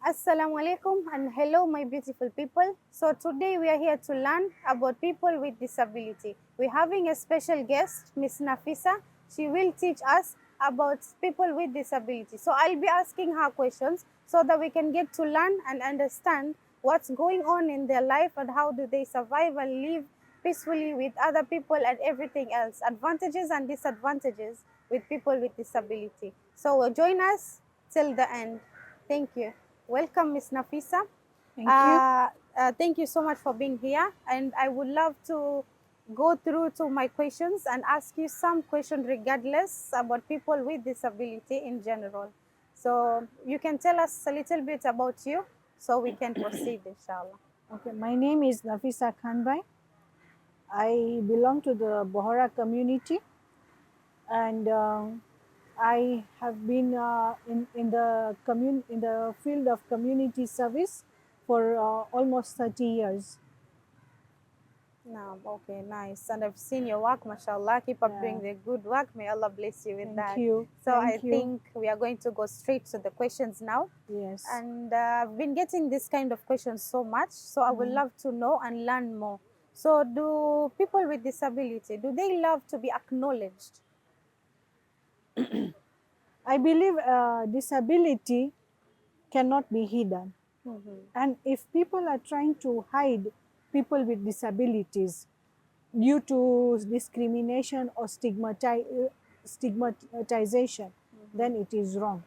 Assalamu alaikum and hello my beautiful people. So today we are here to learn about people with disability. We're having a special guest, Miss Nafisa. She will teach us about people with disability. So I'll be asking her questions so that we can get to learn and understand what's going on in their life and how do they survive and live peacefully with other people and everything else, advantages and disadvantages with people with disability. So join us till the end. Thank you. Welcome, Miss Nafisa. Thank you. Thank you so much for being here. And I would love to go through to my questions and ask you some questions regardless about people with disability in general. So you can tell us a little bit about you so we can proceed, inshallah. Okay, my name is Nafisa Khanbai. I belong to the Bohara community, and I have been in the field of community service for almost 30 years. No, okay, nice. And I've seen your work, mashallah. Keep up doing Yeah. the good work. May Allah bless you with Thank that. you. So I Thank you. think we are going to go straight to the questions now. Yes. And I've been getting this kind of questions so much. So I would love to know and learn more. So do people with disability, do they love to be acknowledged? I believe disability cannot be hidden. And if people are trying to hide people with disabilities due to discrimination or stigmatization, then it is wrong.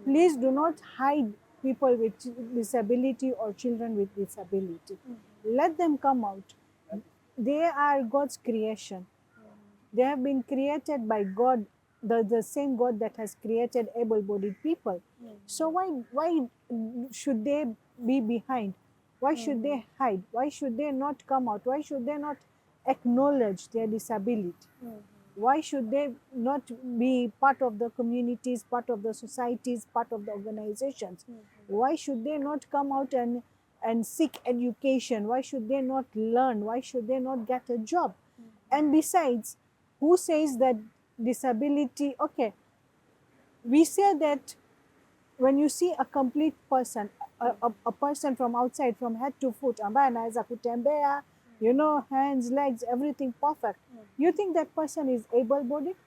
Please do not hide people with disability or children with disability. Let them come out. They are God's creation. They have been created by God, the same God that has created able-bodied people. So why should they be behind? Why should they hide? Why should they not come out? Why should they not acknowledge their disability? Why should they not be part of the communities, part of the societies, part of the organizations? Why should they not come out and seek education? Why should they not learn? Why should they not get a job? And besides, who says that disability, okay, we say that when you see a complete person, a person from outside, from head to foot, ambaye anaweza kutembea, you know, hands, legs, everything perfect, you think that person is able-bodied?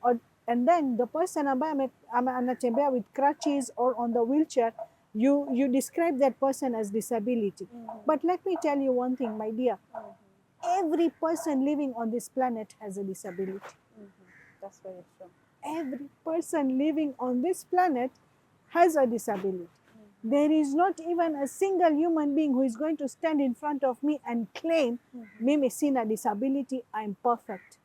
Or, and then the person ambaye anatembea with crutches or on the wheelchair, you describe that person as disability. But let me tell you one thing, my dear. Every person living on this planet has a disability. That's very true. Every person living on this planet has a disability. There is not even a single human being who is going to stand in front of me and claim, mimi sina disability, I'm perfect.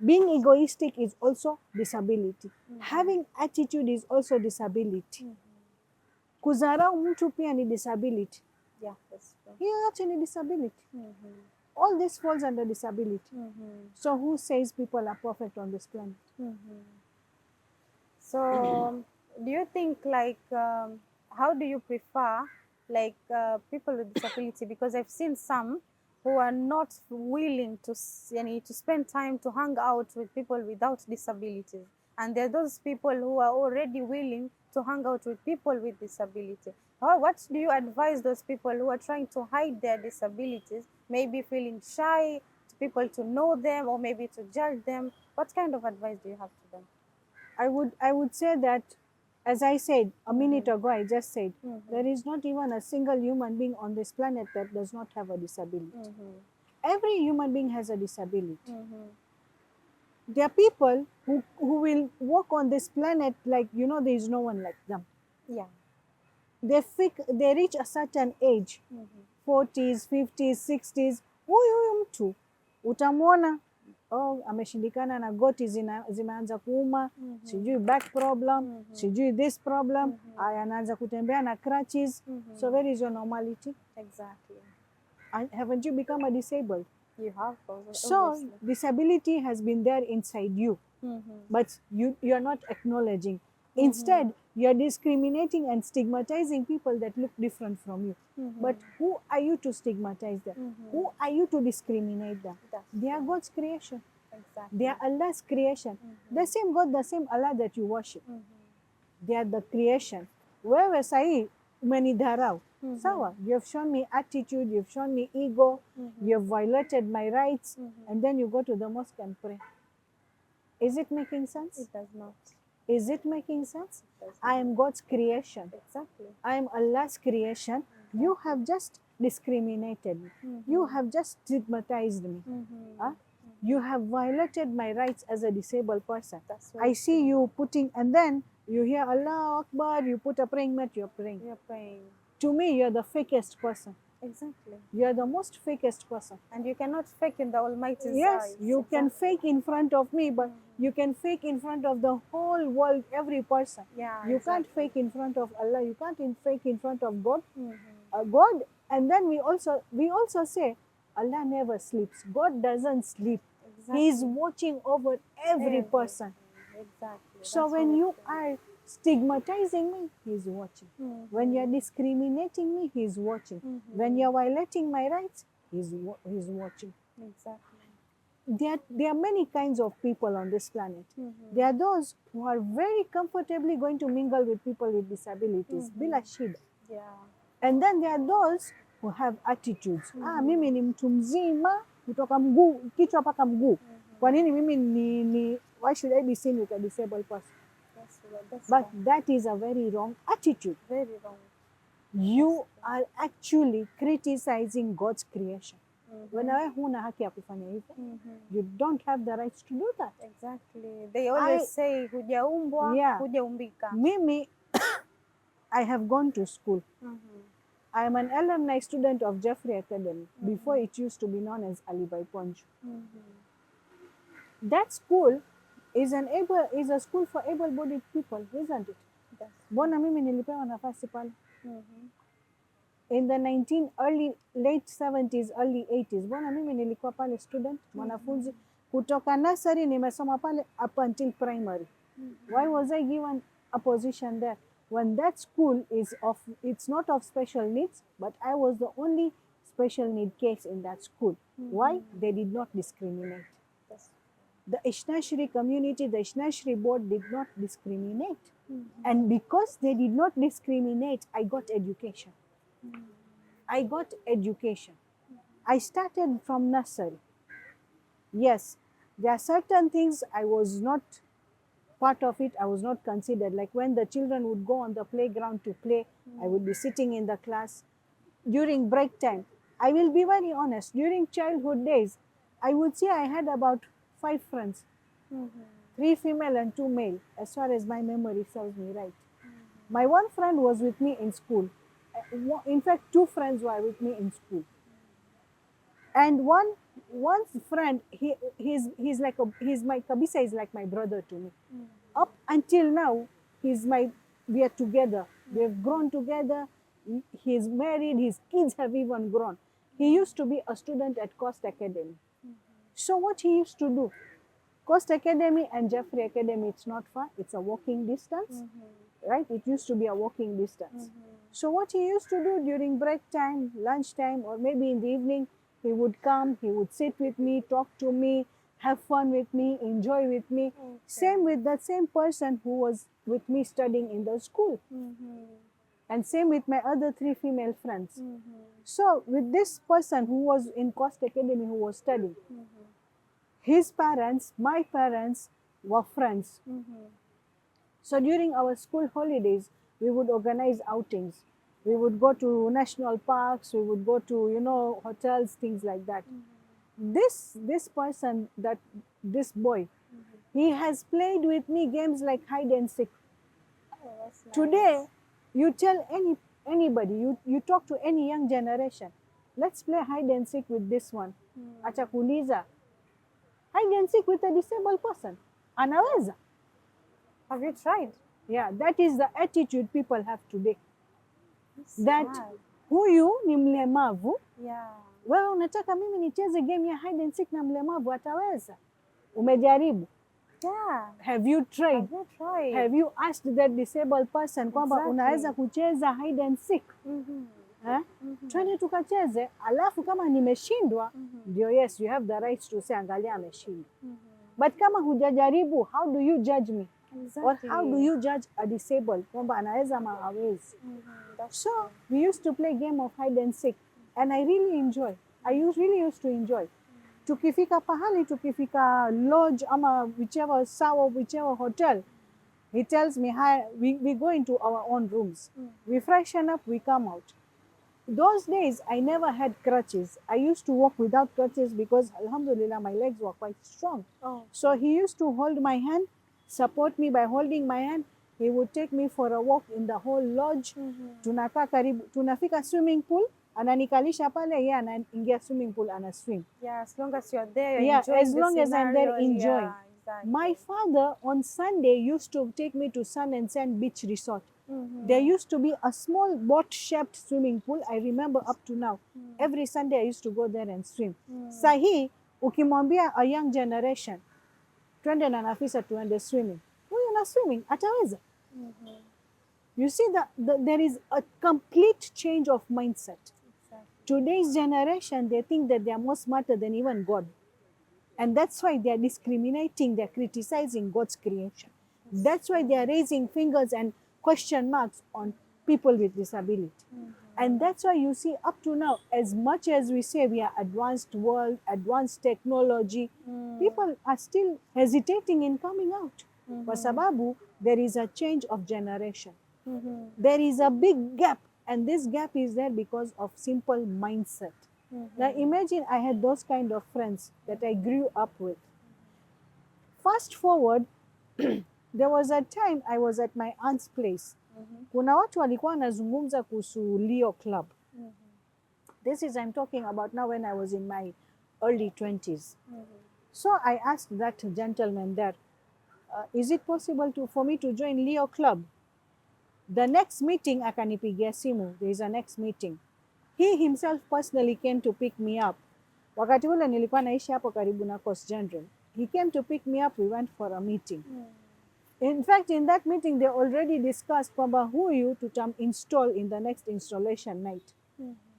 Being egoistic is also disability. Having attitude is also disability. Kudharau mtu pia ni disability. Yeah, that's true. Hiyo yote ni disability. All this falls under disability. So who says people are perfect on this planet? So do you think how do you prefer people with disability? Because I've seen some who are not willing to to spend time to hang out with people without disabilities, and there are those people who are already willing to hang out with people with disability. What do you advise those people who are trying to hide their disabilities, maybe feeling shy to people to know them or maybe to judge them? What kind of advice do you have to them? I would say that, as I said a minute ago, I just said, there is not even a single human being on this planet that does not have a disability. Every human being has a disability. There are people who will walk on this planet like, you know, there is no one like them. Yeah. They reach a certain age, 40s, 50s, 60s, huyu mtu utamwona ameshindikana na goti zimeanza kuuma, sijui back problem, sijui this problem, anaanza kutembea na crutches. So where is your normality? Exactly. Haven't you become a disabled? You have. Obviously. So disability has been there inside you, but you're not acknowledging. Instead, you're discriminating and stigmatizing people that look different from you. But who are you to stigmatize them? Who are you to discriminate them? They are God's creation. Exactly. They are Allah's creation. The same God, the same Allah that you worship. They are the creation. Wewe sahi umenidharau. Sawa, you have shown me attitude, you've shown me ego, you have violated my rights, and then you go to the mosque and pray. Is it making sense? It does not. Is it making sense? Does I am God's creation. Exactly. I am Allah's creation. You have just discriminated me. You have just stigmatized me. Huh? You have violated my rights as a disabled person. That's I see you putting, and then you hear Allah Akbar, you put a praying mat, you're praying. You're praying. To me, you're the fakest person. Exactly. You're the most fakest person. And you cannot fake in the Almighty's Yes, eyes. you can fake in front of me, but you can fake in front of the whole world, every person. Yeah, You can't exactly. fake in front of Allah. You can't fake in front of God. Mm-hmm. God, and then we also say Allah never sleeps. God doesn't sleep. Exactly. He is watching over every person. Exactly. So That's when what you it is. are stigmatizing me, He is watching. When you are discriminating me, He is watching. When you are violating my rights, He is watching. Exactly. There are many kinds of people on this planet. There are those who are very comfortably going to mingle with people with disabilities, bila shida. Yeah. And then there are those who have attitudes. Mimi ni mtu mzima kutoka mguu kichwa mpaka mguu. Kwa nini mimi why should I be seen with a disabled person? That's But wrong. that is a very wrong attitude. Very wrong. You are actually criticizing God's creation. When wewe huna haki ya kufanya hivyo, you don't have the rights to do that. Exactly. They always say hujaumbwa, Yeah. hujaumbika. Mimi, I have gone to school. I am an alumni student of Jeffrey Academy, before it used to be known as Alibai Ponju. That school is a school for able-bodied people, isn't it? Yes. Mbona mimi nilipewa nafasi pale? In the late 70s, early 80s, mbona mimi nilikuwa pale student, mwanafunzi kutoka nursery nimesoma pale up until primary. Why was I given a position there? When that school it's not of special needs, but I was the only special need case in that school. Why? They did not discriminate. Yes. The Ishnashri community, the Ishnashri board did not discriminate. And because they did not discriminate, I got education. I got education. I started from nursery. Yes, there are certain things I was not part of it, I was not considered. Like when the children would go on the playground to play, I would be sitting in the class. During break time, I will be very honest, during childhood days, I would say I had about 5 friends, 3 female and 2 male, as far as my memory serves me right. My one friend was with me in school. In fact, 2 friends were with me in school. And one friend, he's my Kabisa is like my brother to me. Up until now, we are together. We have grown together. He's married. His kids have even grown. He used to be a student at Coast Academy. So what he used to do, Coast Academy and Jeffrey Academy, it's not far. It's a walking distance, right? It used to be a walking distance. So what he used to do during break time, lunch time, or maybe in the evening, he would come, he would sit with me, talk to me, have fun with me, enjoy with me. Same with that same person who was with me studying in the school. And same with my other 3 female friends. So with this person who was in Coast Academy who was studying, his parents, my parents were friends. So during our school holidays, we would organize outings. We would go to national parks, we would go to, hotels, things like that. This person, this boy, he has played with me games like hide and seek. Oh, that's nice. Today, you tell anybody, you talk to any young generation, let's play hide and seek with this one. Achakuliza, hide and seek with a disabled person. Anaweza. Have you tried? Yeah, that is the attitude people have today. That Sad. huyu ni mlemavu, Yeah. wewe unataka mimi nicheze game ya hide and seek na mlemavu, ataweza? Umejaribu? Yeah. Have you tried? Have you tried? Have you asked that disabled person kwamba Exactly. unaweza kucheza hide and seek? Twende tukacheze, alafu kama nimeshindwa, ndio yes, you have the right to say angalia ameshindwa. But kama hujajaribu, how do you judge me? Exactly. Or how do you judge a disabled kwamba anaweza ama hawezi? So we used to play game of hide and seek, and I really enjoy. Really used to enjoy. Tukifika pahali, tukifika lodge ama whichever sawa, whichever hotel, he tells me, hi, we go into our own rooms. We freshen up, we come out. Those days, I never had crutches. I used to walk without crutches because, alhamdulillah, my legs were quite strong. Oh. So he used to hold my hand, support me by holding my hand. He would take me for a walk in the whole lodge. Tunakaa karibu, tunafika swimming pool, ananikalisha pale, yeye anaingia swimming pool, ana swim. Yeah, as long as you're there, you're Yeah, enjoying as the long as I'm there scenario. enjoying. Yeah, exactly. My father on Sunday used to take me to Sun and Sand Beach Resort. There used to be a small boat-shaped swimming pool. I remember up to now. Every Sunday I used to go there and swim. Sahi, ukimwambia a young generation, twende na Nafisa tuende swimming. Huyu na swimming, ataweza. You see that there is a complete change of mindset. Exactly. Today's generation, they think that they are more smarter than even God. And that's why they are discriminating, they are criticizing God's creation. That's why they are raising fingers and question marks on people with disability. And that's why you see up to now, as much as we say we are advanced world, advanced technology, people are still hesitating in coming out. Kwa sababu, there is a change of generation. There is a big gap, and this gap is there because of simple mindset. Now imagine I had those kind of friends that I grew up with. Fast forward, there was a time I was at my aunt's place. Kuna watu walikuwa wanazungumza kuhusu Leo Club. This is, I'm talking about now when I was in my early 20s. So I asked that gentleman there, is it possible for me to join Leo Club? The next meeting, akanipigia simu, there is a next meeting. He himself personally came to pick me up. Wakati ule nilikuwa naishi hapo karibu na Coast General. He came to pick me up, we went for a meeting. In fact, in that meeting, they already discussed kwamba huyu tutam-install in the next installation night.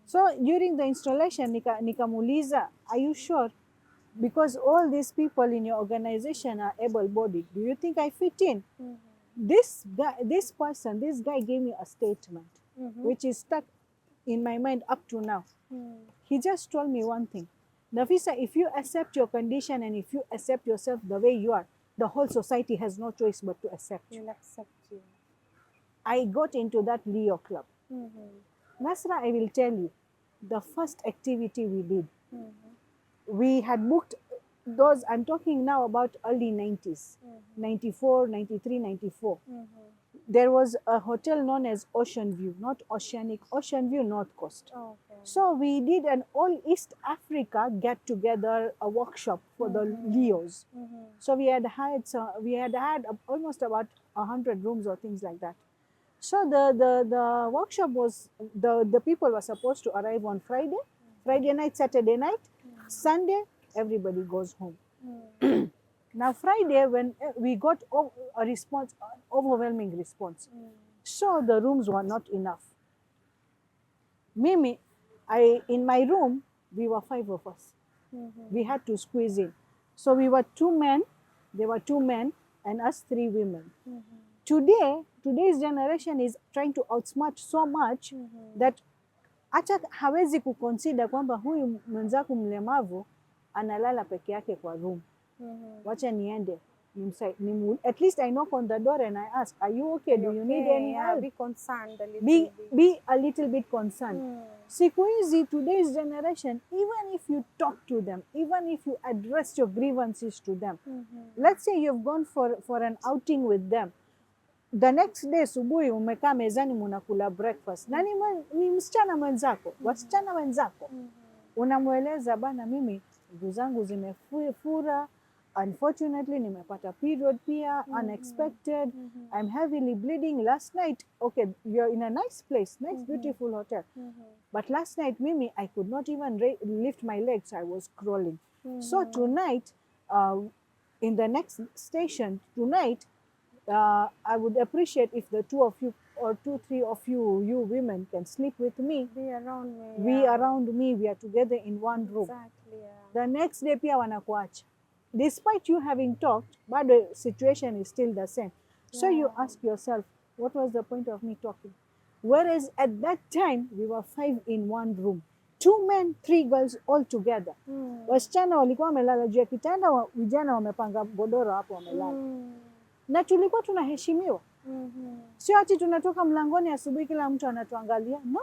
So during the installation, nikamuuliza, are you sure? Because all these people in your organization are able-bodied. Do you think I fit in? This guy gave me a statement, which is stuck in my mind up to now. He just told me one thing. Nafisa, if you accept your condition and if you accept yourself the way you are, the whole society has no choice but to accept you. We'll accept you. I got into that Leo Club. Nasra, I will tell you, the first activity we did, we had booked those, I'm talking now about early 90s, 94, 93, 94. There was a hotel known as Ocean View, not Oceanic, Ocean View North Coast. Okay. So we did an all East Africa get together, a workshop for the Leos. So we had had almost about 100 rooms or things like that. So the workshop was, the people were supposed to arrive on Friday night, Saturday night, Sunday, everybody goes home. Now Friday, when we got a response, overwhelming response. So the rooms were not enough. Mimi, in my room, we were 5 of us. We had to squeeze in. So we were 2 men, there were 2 men, and us 3 women. Today's generation is trying to outsmart so much that hata hawezi kuconsider kwamba huyu mwenzako mlemavu analala peke yake kwa room. Wacha niende. At least I knock on the door and I ask, are you okay? Do you need any help? Be concerned a little Be bit. be a little bit concerned. Siku hizi, today's generation, even if you talk to them, even if you address your grievances to them, let's say you've gone for an outing with them, the next day subuhi umekaa mezani munakula breakfast na ni msichana mwenzako, wasichana wenzako, unamweleza bana, mimi nguo zangu zimefura, unfortunately nimepata period pia, unexpected, I'm heavily bleeding last night. Okay, you're in a nice place, nice beautiful hotel, but last night mimi, I could not even lift my legs, I was crawling. So tonight, in the next station tonight, I would appreciate if the 2 of you or 2, 3 of you women can sleep with me. Be around me. We around me, we are together in one room. Exactly, yeah. The next day pia wanakuacha. Despite you having talked, but the situation is still the same. So you ask yourself, what was the point of me talking? Whereas at that time, we were 5 in one room. 2 men, 3 girls all together. Wasichana walikuwa wamelala juu ya kitanda, vijana wamepanga godoro hapo wamelala. Na tulikuwa tunaheshimiwa. Sio ati tunatoka mlangoni asubuhi kila mtu anatuangalia. No.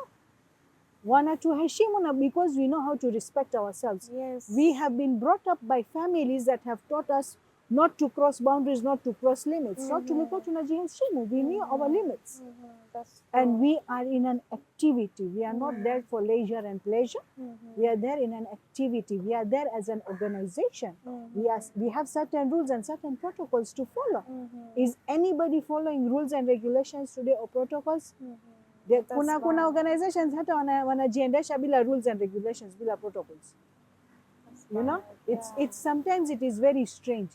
Wanatuheshimu na because we know how to respect ourselves. Yes. We have been brought up by families that have taught us not to cross boundaries, not to cross limits. So tulikuwa tunajiheshimu. We knew our limits. That's And we are in an activity. We are not there for leisure and pleasure. We are there in an activity. We are there as an organization. We have certain rules and certain protocols to follow. Is anybody following rules and regulations today or protocols? Kuna organizations hata wanajiendesha bila rules and regulations, bila protocols. You know, it's sometimes it is very strange.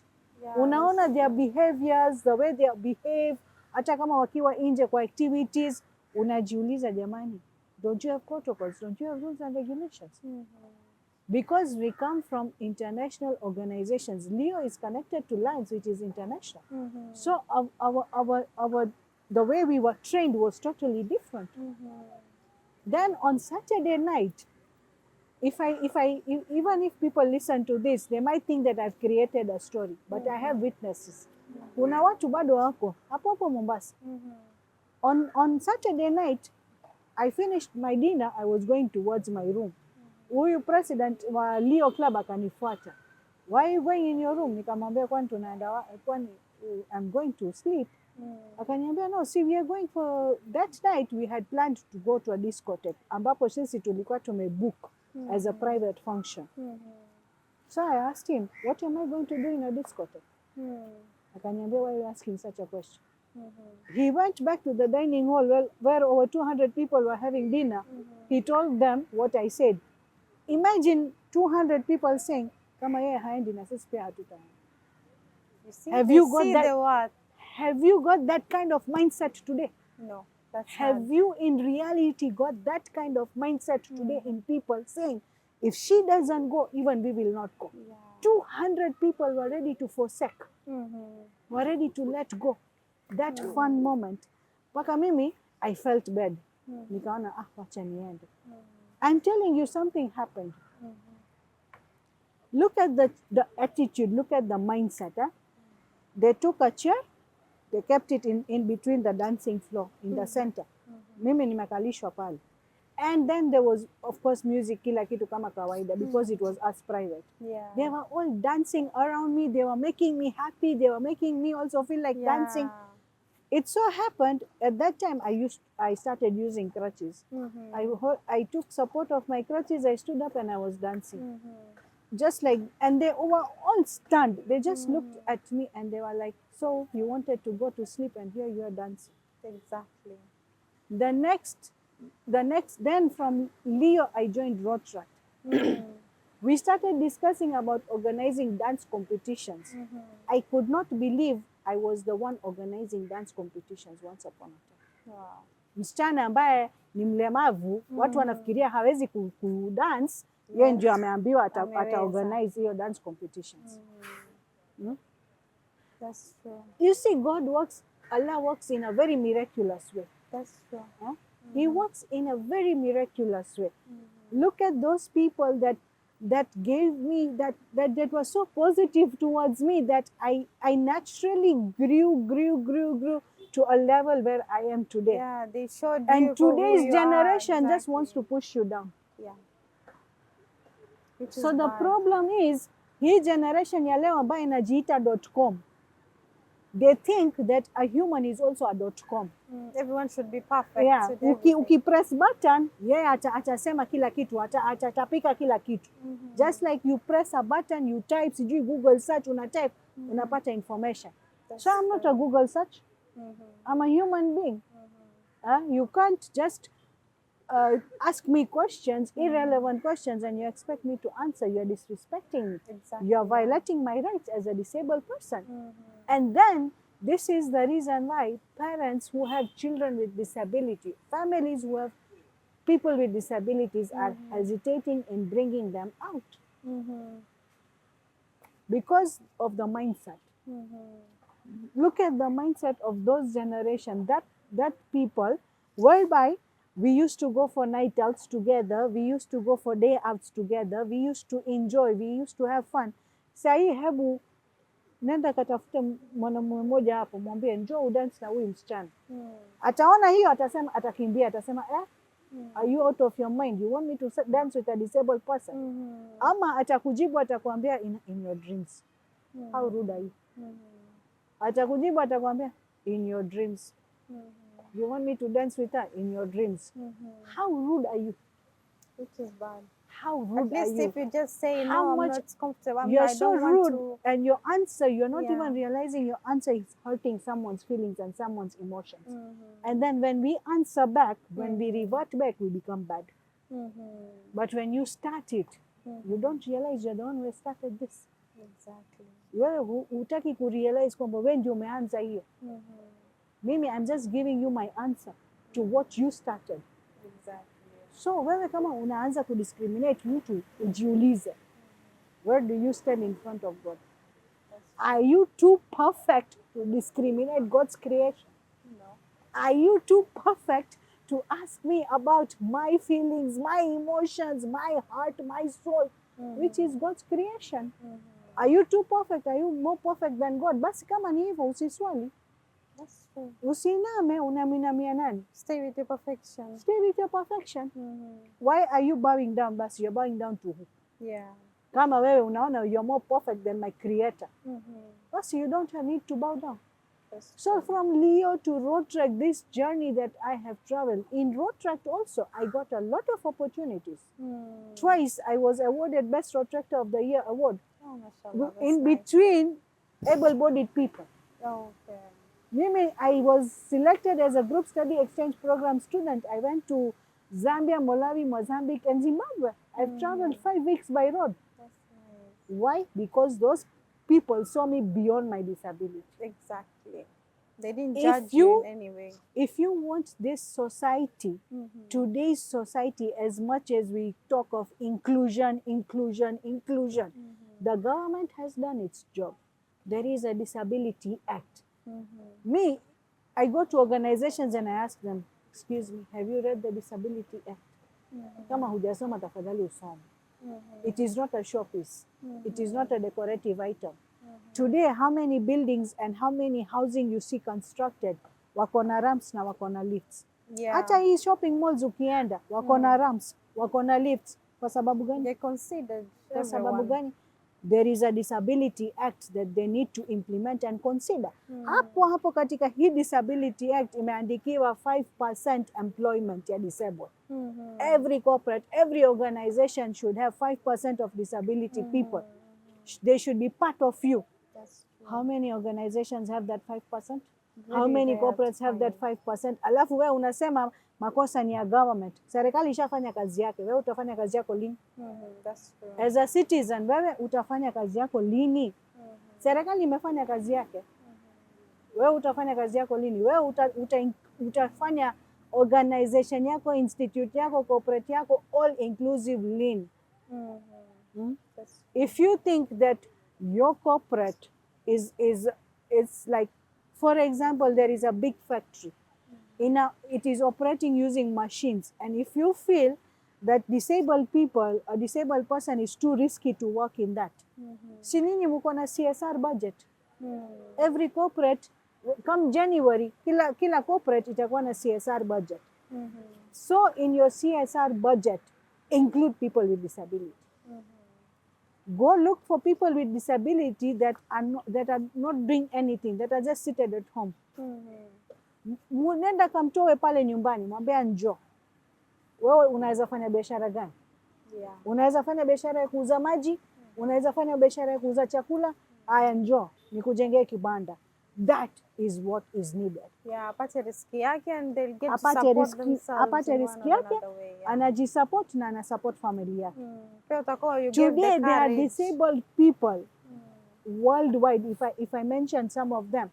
Unaona their behaviors, the way they behave, hata kama wakiwa nje kwa activities, unajiuliza jamani, don't you have protocols? Don't you have rules and regulations? Because we come from international organizations. Leo is connected to lines which is international. So the way we were trained was totally different. Then on Saturday night, even if people listen to this, they might think that I've created a story, but I have witnesses. Kuna watu bado wako hapo Mombasa. On Saturday night, I finished my dinner. I was going towards my room. Huyu president wa Leo Club akanifuata. Why are you going in your room? Nikamwambia kwani I'm going to sleep. Akaniambia no, see, we are going for that night. We had planned to go to a discotheque ambapo sisi tulikuwa tumebook as a private function. So I asked him, what am I going to do in a discotheque? Akaniambia, why are you asking such a question? He went back to the dining hall where over 200 people were having dinner. He told them what I said. Imagine 200 people saying, kama yeye haendi na sisi pia hatutaenda. Have you got that kind of mindset today? No. Have you in reality got that kind of mindset today in people saying, if she doesn't go, even we will not go? 200 people were ready to forsake, were ready to let go. That fun moment. Paka mimi, I felt bad. Nikaona, wacha niende. I'm telling you, something happened. Look at the attitude, look at the mindset. They took a chair, they kept it in between the dancing floor, in the center. Mimi nimekalishwa pale. And then there was, of course, music, kila kitu kama kawaida, because it was us private. They were all dancing around me. They were making me happy. They were making me also feel like dancing. It so happened, at that time, I started using crutches. I took support of my crutches. I stood up and I was dancing. Just like, and they were all stunned. They just looked at me and they were like, so you wanted to go to sleep and here you are dancing. Exactly. Then from Leo, I joined Rotaract. We started discussing about organizing dance competitions. I could not believe I was the one organizing dance competitions once upon a time. Wow. Msichana ambaye ni mlemavu, watu wanafikiria hawezi kudance, yeye ndio ameambiwa ata organize hiyo dance competitions. That's true. You see, Allah works in a very miraculous way. That's true. He works in a very miraculous way. Look at those people that gave me, that was so positive towards me, that I naturally grew to a level where I am today. Yeah, they showed and you who today's you generation are. just wants to push you down. Yeah. So the problem is, hii generation ya leo ambayo inajiita .com, they think that a human is also a .com. Everyone should be perfect. Yeah. Ukipress button, yeye atasema kila kitu, atatapika kila kitu. Just like you press a button, you type, sijui Google search, unatype, unapata information. So I'm not a Google search. I'm a human being. You can't just ask me questions, irrelevant questions, and you expect me to answer. You're disrespecting me. Exactly. You're violating my rights as a disabled person. And then this is the reason why parents who have children with disability, families who have people with disabilities are hesitating in bringing them out because of the mindset. Look at the mindset of those generation, that people, whereby we used to go for night outs together, we used to go for day outs together, we used to enjoy, we used to have fun. Sahii hebu nenda katafute mwanamume mmoja hapo, mwambie njoo udance na huyu msichana. Ataona hiyo, atasema, atakimbia, atasema are you out of your mind? You want me to dance with a disabled person? Ama atakujibu, atakwambia in your dreams. How rude are you? Atakujibu, atakwambia in your dreams. You want me to dance with her in your dreams? How rude are you? Which is bad. How rude At are least you? if you just say How no, I'm much not comfortable. You're I so don't want rude, to. and your answer, you're not Yeah. even realizing your answer is hurting someone's feelings and someone's emotions. And then when we answer back, when we revert back, we become bad. But when you start it, you don't realize you're the one who started this. Exactly. Wewe hutaki kurealize kwamba wewe ndio umeanza hiyo. Mimi, I'm just giving you my answer to what you started. Exactly. So wewe kama unaanza kudiscriminate mtu, ujiulize, where do you stand in front of God? Are you too perfect to discriminate God's creation? No. Are you too perfect to ask me about my feelings, my emotions, my heart, my soul, which is God's creation? Are you too perfect? Are you more perfect than God? Basi kama ni hivyo, usiswali. That's true. Usiname, unaminamia nani? Stay with your perfection. Stay with your perfection. Why are you bowing down? Basi you're bowing down to who? Yeah. Kama wewe unaona you're more perfect than my creator, basi you don't need to bow down. So from Leo to road track, this journey that I have traveled, in road track also, I got a lot of opportunities. Twice I was awarded Best Road Tractor of the Year award. Oh, mashallah. In That's between able-bodied people. nice. Okay. Mimi, I was selected as a group study exchange program student. I went to Zambia, Malawi, Mozambique, and Zimbabwe. I've traveled 5 weeks by road. That's nice. Why? Because those people saw me beyond my disability. Exactly. They didn't If judge you- you in any way. If you want this society, today's society, as much as we talk of inclusion, the government has done its job. There is a Disability Act. Me, I go to organizations and I ask them, excuse me, have you read the Disability Act? Kama hujasoma tafadhali usome. It is not a showpiece. It is not a decorative item. Today, how many buildings and how many housing you see constructed, wako na ramps na wako na lifts. Yeah. Hata hii shopping malls ukienda, wako na ramps, wako na lifts. Kwa sababu gani? They considered Kwa sababu everyone. gani? There is a Disability Act that they need to implement and consider. Hapo katika hii Disability Act imeandikiwa 5% employment ya disabled. Every corporate, every organization should have 5% of disability people. They should be part of you. That's true. How many organizations have that 5%? How Really many rare corporates to have that find. 5%? Alafu wewe unasema makosa ni ya government. Serikali ishafanya kazi yake. Wewe utafanya kazi yako lini? That's true. As a citizen, wewe utafanya kazi yako lini? Serikali imefanya kazi yake. Wewe utafanya kazi yako lini? Wewe utafanya organization yako, institute yako, corporate yako all inclusive lini? That's If you think that your corporate is like, for example, there is a big factory. It is operating using machines, and if you feel that disabled people, a disabled person is too risky to work in that, si ninyi mko na CSR budget? Every corporate, come January, kila corporate itakuwa na CSR budget. So in your CSR budget, include people with disability. Go look for people with disability that are not doing anything, that are just seated at home. Nenda kamtoe pale nyumbani, mwambie njoo. Wewe unaweza fanya biashara gani? Yeah. Unaweza fanya biashara ya kuuza maji, unaweza fanya biashara ya kuuza chakula. Aya, njoo nikujengee kibanda. That is what is needed. Yeah, apate riski yake and they'll get to Apate support riski, themselves apate in riski one or yake, another way. Yeah. anajisupport na anasupport family yake. Pia utakuwa you give Today the there are courage. disabled people worldwide. If I mention some of them,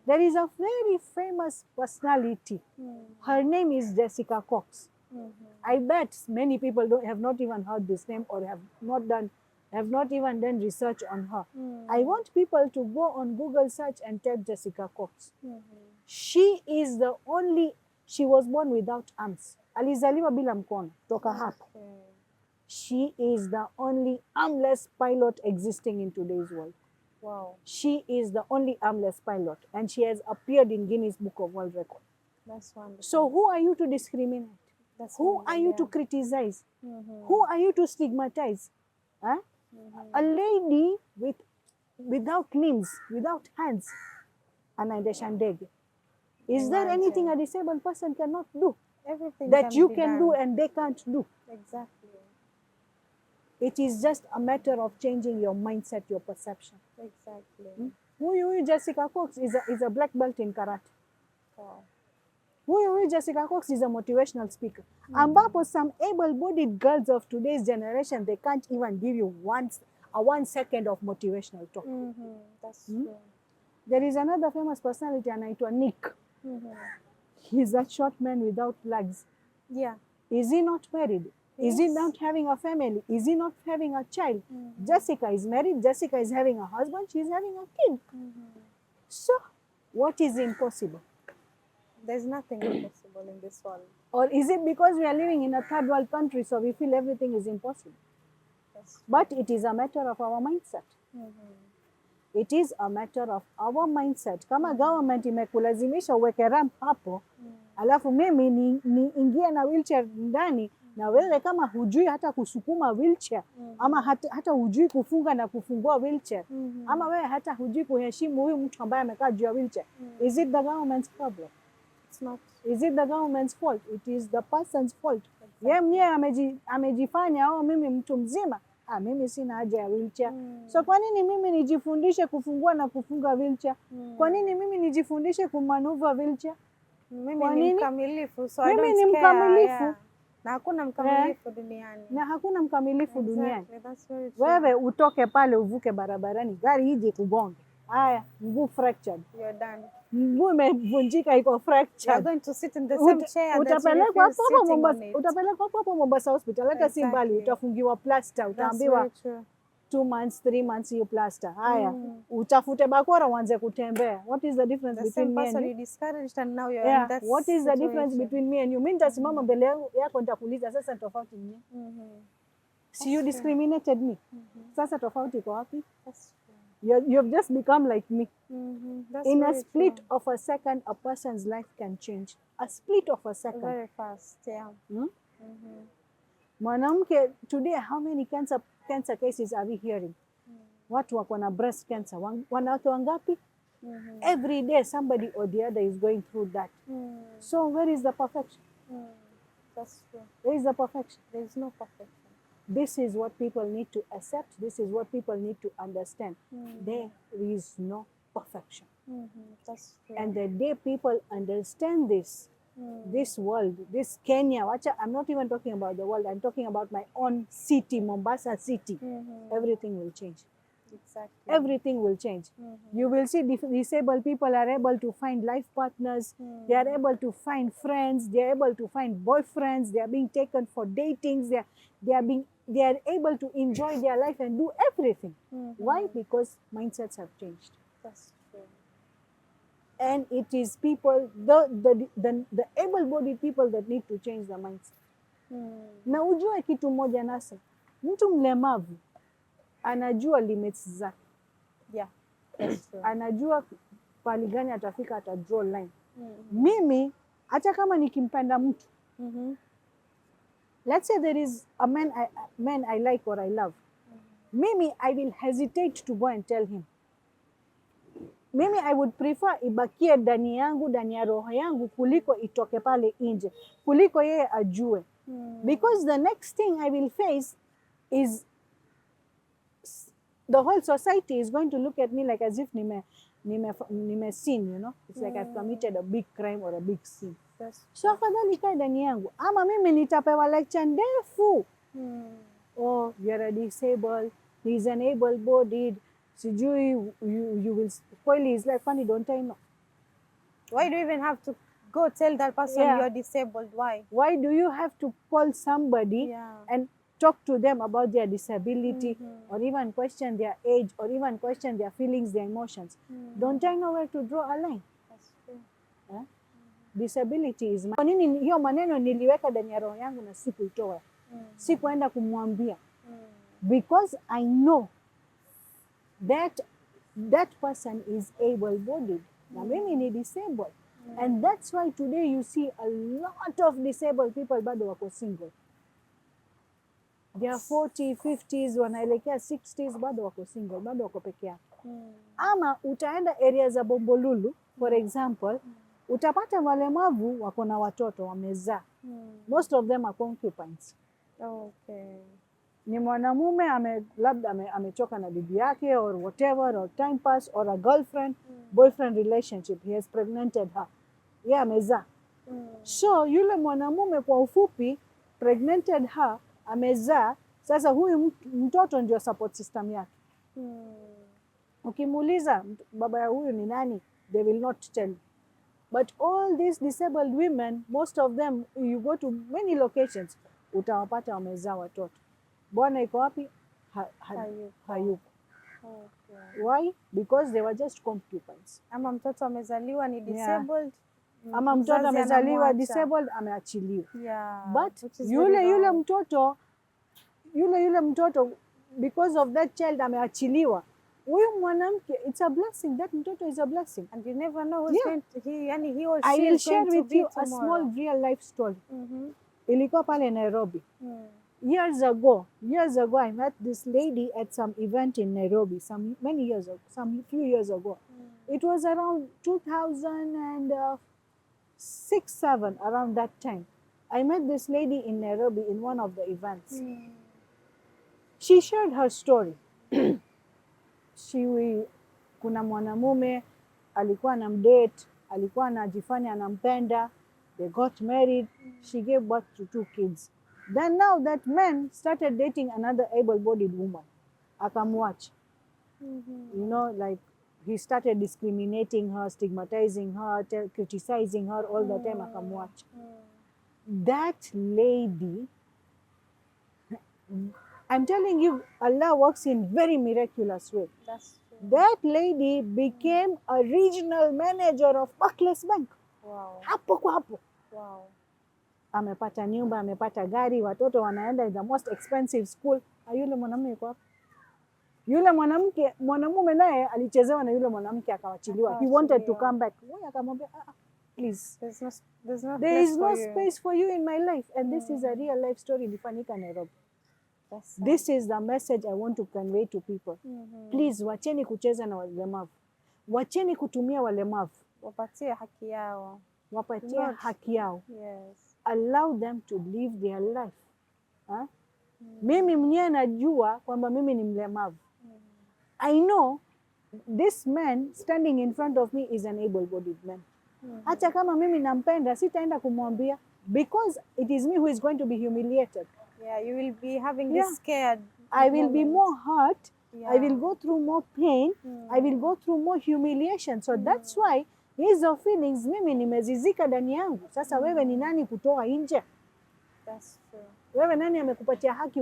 there is a very famous personality. Her name is Jessica Cox. I bet many people have not even heard this name or have not even done research on her. I want people to go on Google search and type Jessica Cox. She is the only She was born without arms. Alizaliwa bila mkono. Toka hapo. Okay. She is the only armless pilot existing in today's world. Wow. She is the only armless pilot, and she has appeared in Guinness Book of World Record. That's wonderful. So who are you to discriminate? That's Who wonderful, are you to yeah. criticize? Mhm. Who are you to stigmatize? Huh? A lady without limbs, without hands, anaendesha ndege. Is there anything a disabled person cannot do Everything that can you be can done. do and they can't do? Exactly. It is just a matter of changing your mindset, your perception. Exactly. Huyu Jessica Cox is a black belt in karate. Wow. Huyu Jessica Cox is a motivational speaker. Ambapo some able-bodied girls of today's generation, they can't even give you a 1 second of motivational talk. That's true. There is another famous personality anaitwa Nick. He's a short man without legs. Yeah. Is he not married? Is he Yes. not having a family? Is he not having a child? Jessica is married. Jessica is having a husband. She's having a kid. So, what is impossible? There's nothing impossible in this world. Or is it because we are living in a third world country, so we feel everything is impossible? That's But it is a matter of our mindset. It is a matter of our mindset. Kama government imekulazimisha uweke ramp hapo, alafu mimi niingie na wheelchair ndani, na wewe kama hujui hata kusukuma wheelchair, ama hata hujui kufunga na kufungua wheelchair, ama wewe hata hujui kuheshimu huyu mtu ambaye amekaa juu ya wheelchair, is it the government's problem? It's not. Is it the government's fault? It is the person's fault. Yeye mwenyewe amejifanya mimi mtu mzima, mimi sina haja ya wheelchair. So kwa nini mimi nijifundishe kufungua na kufunga wheelchair? Kwa nini mimi nijifundishe kumanuva wheelchair? Mimi ni mkamilifu, so I mimi don't ni care, mkamilifu. yeah. Na hakuna mkamilifu duniani. Na hakuna mkamilifu duniani. Exactly, that's very true. Wewe utoke pale uvuke barabarani, gari hiji kugonga. Haya, mguu fractured. You're done. Mguu imevunjika, iko fractured. You're going to sit in the same chair that you Utapelekwa refuse hapo sitting Mombasa, on it. utapelekwa hapo Mombasa hospital, hata si mbali, Exactly. utafungiwa plaster, That's utaambiwa very true. 2 months, 3 months you plaster. Haya, utafute bakora uanze kutembea. What is the difference The between same me and person you? you discouraged and now you're in Yeah, that what is the situation. difference between me and you? Mimi nitasimama mbele yako nitakuuliza sasa tofauti ni nini? See, you discriminated me. Sasa tofauti iko wapi? That's true. You've just become like me. That's In a very split true. of a second, a person's life can change. A split of a second. Very fast, yeah. Mwanamke, today how many cancer cases are we hearing? Watu wako na breast cancer. Wanawake wangapi? Every day somebody or the other is going through that. So where is the perfection? That's true. Where is the perfection? There is no perfection. This is what people need to accept. This is what people need to understand. There is no perfection. That's true. And the day people understand this, this world, this Kenya, I'm not even talking about the world, I'm talking about my own city, Mombasa city, everything will change. Exactly. Everything will change. You will see disabled people are able to find life partners, they are able to find friends, they are able to find boyfriends, they are being taken for datings, they are able to enjoy their life and do everything. Why? Because mindsets have changed. That's true. And it is people, the able-bodied people that need to change the mindset. Na ujue kitu moja Nasra, mtu mlemavu anajua limits zake. Yeah, that's true. Anajua pali gani atafika, ata draw line. Mimi hata kama nikimpenda mtu, let's say there is a man I like or I love. Mimi I will hesitate to go and tell him. Mimi I would prefer ibakie ndani yangu, ndani ya roho yangu, kuliko itoke pale nje, kuliko yeye ajue. Because the next thing I will face is the whole society is going to look at me like as if nime sin, you know. It's like I've committed a big crime or a big sin. So afadhali kae ndani yangu, ama mimi nitapewa lecture ndefu. Oh, you're a disabled, he's an able-bodied, sijui you will spoil his life. Funny, don't I know? Why do you even have to go tell that person you're disabled? Why? Why do you have to call somebody and talk to them about their disability, or even question their age, or even question their feelings, their emotions? Don't I know where to draw a line? That's true. disability is kwa nini hiyo maneno niliweka ndani ya roho yangu na sikuitoa, sikuenda kumwambia, because I know that person is able-bodied na mimi ni disabled, and that's why today you see a lot of disabled people bado wako single. They are 40, 50s, wanaelekea 60s, bado wako single, bado wako peke yao. Ama utaenda area za Bombolulu, for example, utapata walemavu wako na watoto wamezaa. Most of them are concubines. Okay. Ni mwanamume labda amechoka na bibi yake or whatever, or time pass, or a girlfriend boyfriend relationship, he has pregnanted her. Yeye amezaa. So yule mwanamume kwa ufupi pregnanted her, amezaa. Sasa huyu mtoto ndio support system yake. Ukimuuliza baba ya huyu ni nani, they will not tell you. But all these disabled women, most of them, you go to many locations, utawapata wamezaa watoto. Bwana iko wapi? Hayupo. Okay. Why? Because they were just concubines. Ama mtoto amezaliwa ni disabled. Yeah. Ama mtoto amezaliwa disabled, ameachiliwa. Yeah. But yule mtoto, because of that child ameachiliwa. Huyu mwanamke, it's a blessing. That mtoto is a blessing. And you never know who's going to, he or she I will is share going to with be you tomorrow. a small real life story. Ilikuwa pale Nairobi. Years ago, I met this lady at some event in Nairobi, some few years ago. It was around 2006-07, around that time. I met this lady in Nairobi in one of the events. She shared her story. Kuna mwanamume alikuwa anamdate, alikuwa anajifanya anampenda. They got married. She gave birth to 2 kids. Then now that man started dating another able-bodied woman. Akamwatch. You know, like he started discriminating her, stigmatizing her, criticizing her all the time. Akamwatch. That lady, I'm telling you, Allah works in very miraculous way. That's true. That lady became a regional manager of Barclays Bank. Wow. Hapo kwa hapo. Wow. Amepata nyumba, amepata gari, watoto wanaenda in the most expensive school. Yule mwanamume yuko hapo. Yule mwanamume naye alichezewa na yule mwanamke akawachiliwa. He wanted to come back. Wewe akamwambia, please. There is no space for you in my life. And this is a real life story ilifanyika Nairobi. This is the message I want to convey to people. Please, wacheni kucheza na walemavu. Wacheni kutumia walemavu. Wapatie haki yao. Wapatie haki yao. Yes. Allow them to live their life. Mimi mwenyewe najua kwamba mimi ni mlemavu. I know this man standing in front of me is an able-bodied man. Hata kama mimi nampenda, sitaenda kumwambia, because it is me who is going to be humiliated. Yeah, you will be having this scared I will be more hurt. Yeah. I will go through more pain. I will go through more humiliation. So that's why hizo feelings mimi nimezizika ndani yangu. Sasa wewe ni nani kutoa nje? That's true. Wewe nani amekupatia haki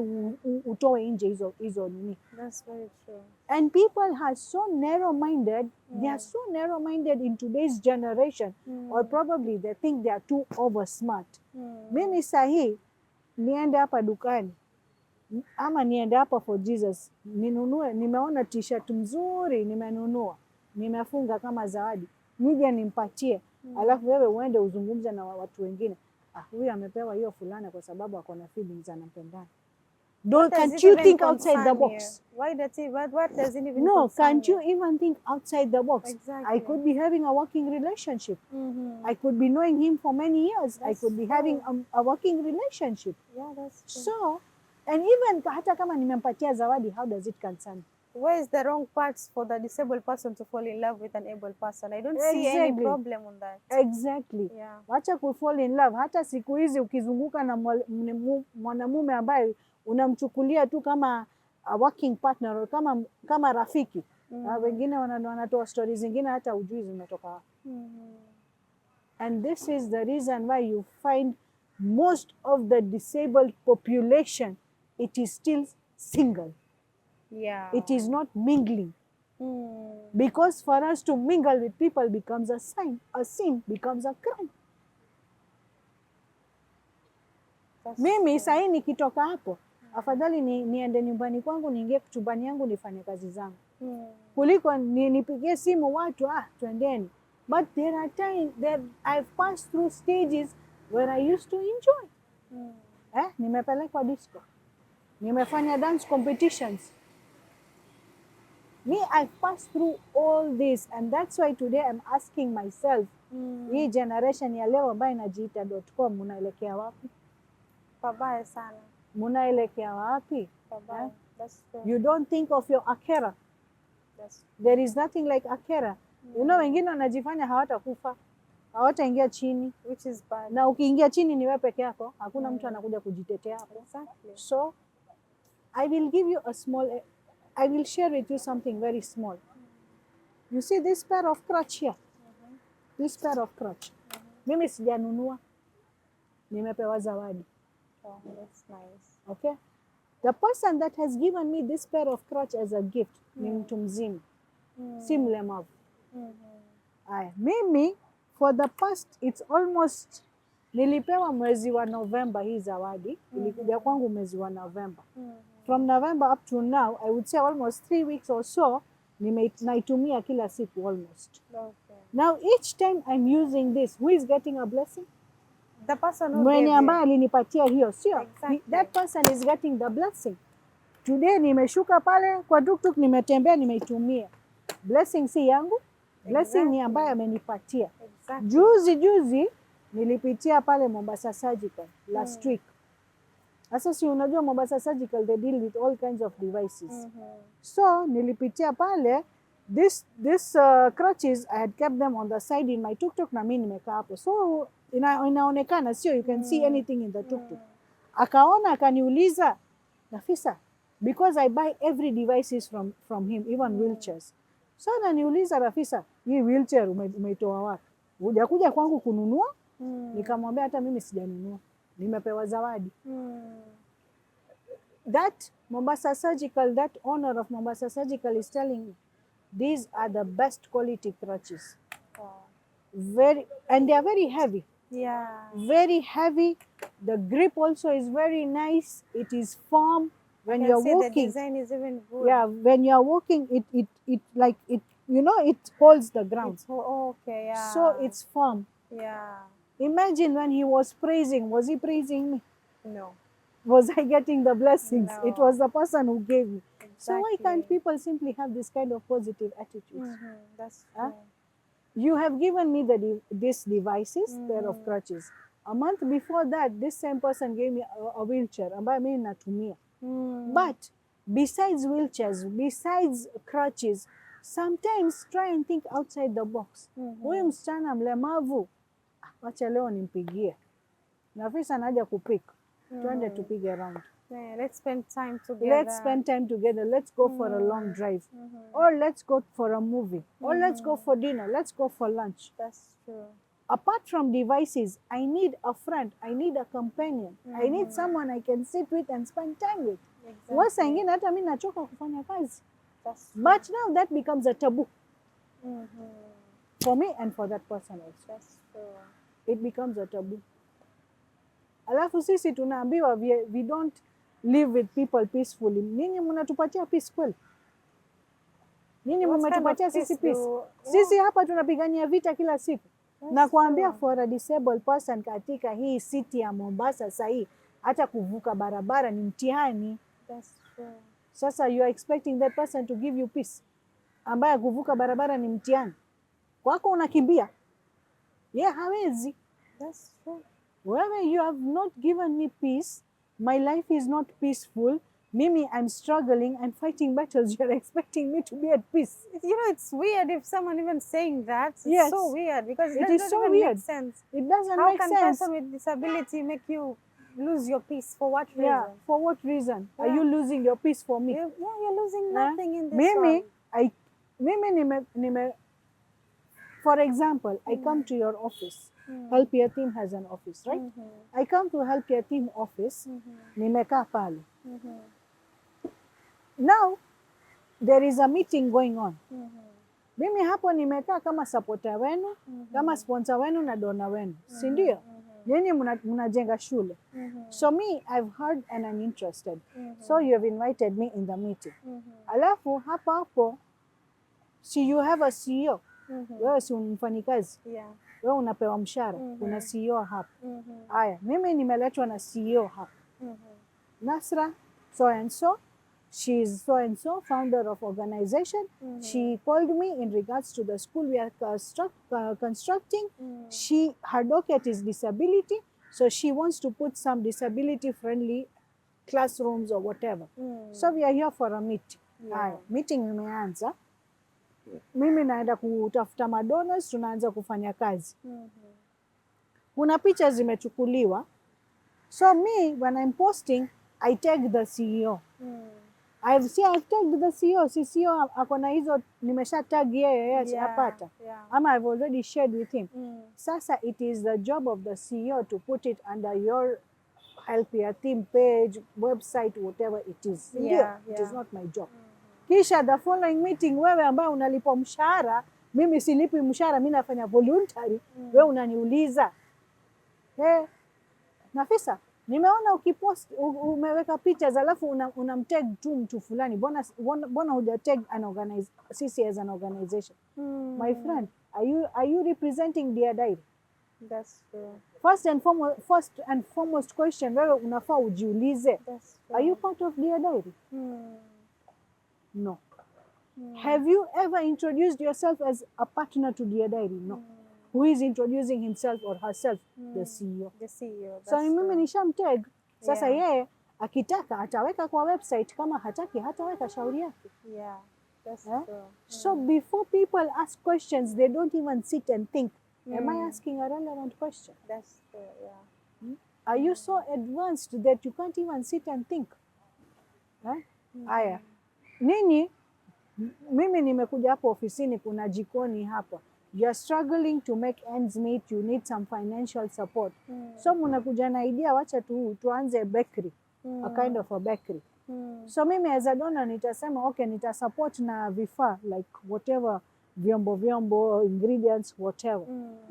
utoe nje hizo nini? That's very true. And people are so narrow-minded. They are so narrow-minded in today's generation. Or probably they think they are too over-smart. Mimi sahi niende hapa dukani ama niende hapa for Jesus ninunue, nimeona t-shirt mzuri nimenunua, nimefunga kama zawadi, nije nimpatie, alafu wewe uende uzungumze na watu wengine, huyu amepewa hiyo fulana kwa sababu ako na feelings anampendana. Can't you think outside the box? Why does it? What does it even? No, can't you even think outside the box? Exactly. I could be having a working relationship. I could be knowing him for many years. I could be having a working relationship. Yeah, that's true. So, and even hata kama nimempatia zawadi, how does it concern? Where is the wrong parts for the disabled person to fall in love with an able person? I don't see any problem on that. Exactly. Yeah. Wacha ku fall in love. Hata siku hizi ukizunguka na mwanamume ambaye unamchukulia tu kama a working partner or kama rafiki. Wengine wanatoa stories zingine hata ujui zinatoka wapi. And this is the reason why you find most of the disabled population, it is still single. Yeah. It is not mingling. Because for us to mingle with people becomes a sin becomes a crime. Mimi sahii nikitoka hapo afadhali niende nyumbani kwangu, niingie chumbani yangu nifanye kazi zangu kuliko nipigie simu watu twendeni. But there are times that I've passed through stages where I used to enjoy. Nimepelekwa disco, nimefanya dance competitions. I've passed through all this, and that's why today I'm asking myself, hii generation ya leo ambayo inajiita .com, munaelekea wapi? Pabaya sana. Munaelekea wapi? Pabaya. That's true. You don't think of your akera. There is nothing like akera. You know, wengine wanajifanya hawatakufa, hawataingia chini, which is bad. Na ukiingia chini ni wewe peke yako, hakuna mtu anakuja kujitetea hapo. Exactly. So I will share with you something very small. You see this pair of crutch here? This pair of crutch. Mimi sijanunua. Nimepewa zawadi. Oh, that's nice. Okay? The person that has given me this pair of crutch as a gift ni mtu mzima. Si mlemavu. Aya, mimi for the past, it's almost, nilipewa mwezi wa November hii zawadi. Ilikuja kwangu mwezi wa November. From November up to now, I would say almost 3 weeks or so, naitumia kila siku almost. Okay. Now each time I'm using this, who is getting a blessing? The person who Mwenye ambaye alinipatia hiyo, sio? Exactly. That person is getting the blessing. Today nimeshuka pale kwa tuktuk, nimetembea, nimeitumia. Blessing si yangu, blessing ni ambaye amenipatia. Exactly. Juzi nilipitia pale Mombasa Surgical last week. Sasa si unajua Mombasa Surgical, they deal with all kinds of devices. So nilipitia pale, this crutches, I had kept them on the side in my tuk-tuk, na mimi nimekaa hapo. So inaonekana, sio, you can see anything in the tuk-tuk. Akaona, akaniuliza, Nafisa, because I buy every devices from him, even wheelchairs. So ananiuliza, Nafisa, hii wheelchair umeitoa wapi? Hujakuja kwangu kununua? Nikamwambia hata mimi sijanunua. Nimepewa zawadi. That Mombasa Surgical, that owner of Mombasa Surgical is telling me, these are the best quality crutches. And they are very heavy. Yeah. Very heavy. The grip also is very nice. It is firm. When you're walking, the design is even good. Yeah, when you're walking, it holds the ground. Okay, yeah. So it's firm. Yeah. Imagine when he was praising, was he praising me? No. Was I getting the blessings? No. It was the person who gave me. Exactly. So why can't people simply have this kind of positive attitudes? That's true. You have given me these devices, pair of crutches. A month before that, this same person gave me a wheelchair ambayo mimi natumia. But besides wheelchairs, besides crutches, sometimes try and think outside the box. Huyu msichana mlemavu, wacha leo nimpigie. Nafisa anaja kupik. Twende tupige round. Yeah, let's spend time together. Let's spend time together. Let's go for a long drive. Or let's go for a movie. Or let's go for dinner. Let's go for lunch. That's true. Apart from devices, I need a friend. I need a companion. I need someone I can sit with and spend time with. Exactly. Wasa ingine hata mimi nachoka kufanya kazi. That's true. But now that becomes a taboo. For me and for that person also. That's true. It becomes a taboo. Alafu sisi tunaambiwa we don't live with people peacefully. Ninyi mnatupatia peace kweli? Ninyi mmetupatia sisi peace? Sisi hapa tunapigania vita kila siku. Na kuambia for a disabled person katika hii city ya Mombasa sahii, hata kuvuka barabara ni mtihani. That's true. Sasa you are expecting that person to give you peace, ambaye kuvuka barabara ni mtihani. Kwako unakimbia. Hawezi. That's true. Wewe, you have not given me peace. My life is not peaceful. Mimi, I'm struggling and fighting battles. You're expecting me to be at peace. You know, it's weird if someone even saying that. It's Yes. so weird because It that is doesn't so even weird. make sense. It doesn't How make can sense. person with disability make you lose your peace? For what reason? Yeah, for what reason? Are Yeah. you losing your peace for me? You're losing nothing in this Mimi, world. for example, I come to your office. Help Your Team has an office, right? I come to Help Your Team office. Nimekaa pale. Now, there is a meeting going on. Mimi hapo nimekaa kama supporter wenu, kama sponsor wenu na donor wenu, si ndio? Nyinyi mnajenga shule. So me, I've heard and I'm interested. So you have invited me in the meeting. Alafu hapo si you have a CEO. Wewe si mfanyikazi. Yeah. Wewe unapewa mshahara. Kuna CEO hapa. Haya, mimi nimeletwa na CEO hapa. Nasra, so and so. She is so and so, founder of organization. She called me in regards to the school we are constructing. Her docket is disability, so she wants to put some disability-friendly classrooms or whatever. So we are here for a meeting. Yeah. Meeting imeanza. Mimi naenda kutafuta madonors, tunaanza kufanya kazi. Kuna picha zimechukuliwa. So me, when I'm posting, I tag the CEO. I've tagged the CEO. Si CEO akona hizo, nimesha tag yeye apata. Ama I've already shared with him. Sasa it is the job of the CEO to put it under your Help Your Team page, website, whatever it is. It is not my job. Kisha the following meeting, wewe ambaye unalipwa mshahara, mimi silipi mshahara, mimi nafanya voluntary, wewe unaniuliza. Nafisa, nimeona ukipost umeweka pictures alafu unamtag tu mtu fulani. Mbona hujatag sisi as an organization? My friend, are you representing Diaries? That's true. First and foremost question wewe unafaa ujiulize. Are you part of Diaries? No. Have you ever introduced yourself as a partner to Diaries? No. Who is introducing himself or herself? The CEO. The CEO. So mimi nishamtag. Sasa yeye akitaka ataweka kwa website, kama hataki hataweka, shauri yake. Yeah. That's true. So before people ask questions, they don't even sit and think, am I asking a relevant question? That's true, yeah. Are you so advanced that you can't even sit and think? Aya. Mimi nimekuja hapo ofisini, kuna jikoni hapa. You are struggling to make ends meet, you need some financial support. So mnakuja na idea, wacha tuanze bakery, a kind of a bakery. So mimi as a donor nitasema okay, nitasupport na vifaa like whatever, vyombo, ingredients, whatever.